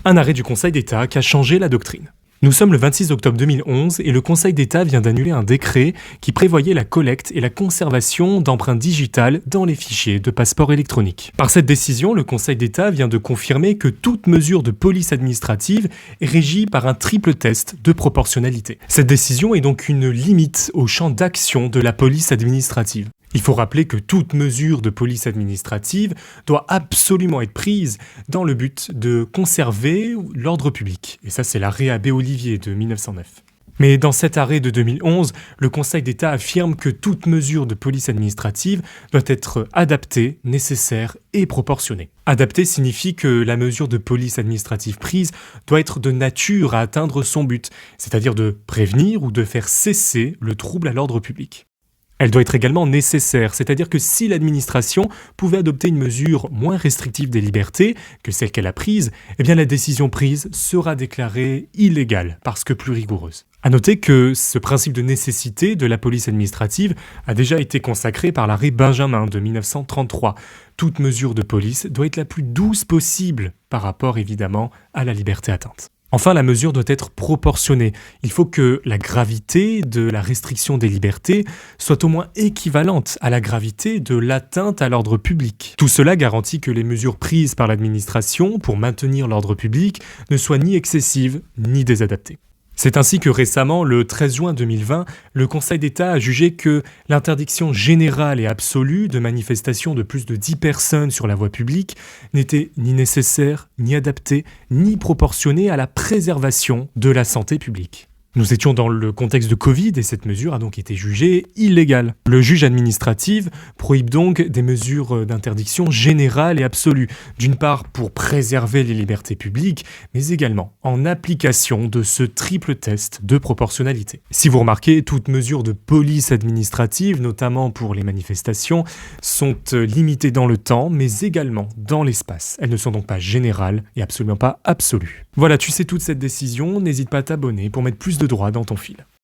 Un arrêt du Conseil d'État qui a changé la doctrine. Nous sommes le 26 octobre 2011 et le Conseil d'État vient d'annuler un décret qui prévoyait la collecte et la conservation d'empreintes digitales dans les fichiers de passeport électronique. Par cette décision, le Conseil d'État vient de confirmer que toute mesure de police administrative est régie par un triple test de proportionnalité. Cette décision est donc une limite au champ d'action de la police administrative. Il faut rappeler que toute mesure de police administrative doit absolument être prise dans le but de conserver l'ordre public. Et ça, c'est l'arrêt Abbé-Olivier de 1909. Mais dans cet arrêt de 2011, le Conseil d'État affirme que toute mesure de police administrative doit être adaptée, nécessaire et proportionnée. Adaptée signifie que la mesure de police administrative prise doit être de nature à atteindre son but, c'est-à-dire de prévenir ou de faire cesser le trouble à l'ordre public. Elle doit être également nécessaire, c'est-à-dire que si l'administration pouvait adopter une mesure moins restrictive des libertés que celle qu'elle a prise, eh bien la décision prise sera déclarée illégale parce que plus rigoureuse. À noter que ce principe de nécessité de la police administrative a déjà été consacré par l'arrêt Benjamin de 1933. Toute mesure de police doit être la plus douce possible par rapport évidemment à la liberté atteinte. Enfin, la mesure doit être proportionnée. Il faut que la gravité de la restriction des libertés soit au moins équivalente à la gravité de l'atteinte à l'ordre public. Tout cela garantit que les mesures prises par l'administration pour maintenir l'ordre public ne soient ni excessives ni désadaptées. C'est ainsi que récemment, le 13 juin 2020, le Conseil d'État a jugé que l'interdiction générale et absolue de manifestations de plus de 10 personnes sur la voie publique n'était ni nécessaire, ni adaptée, ni proportionnée à la préservation de la santé publique. Nous étions dans le contexte de Covid et cette mesure a donc été jugée illégale. Le juge administratif prohibe donc des mesures d'interdiction générale et absolue, d'une part pour préserver les libertés publiques, mais également en application de ce triple test de proportionnalité. Si vous remarquez, toutes mesures de police administrative, notamment pour les manifestations, sont limitées dans le temps, mais également dans l'espace. Elles ne sont donc pas générales et absolument pas absolues. Voilà, tu sais toute cette décision, n'hésite pas à t'abonner pour mettre plus de droit dans ton fil.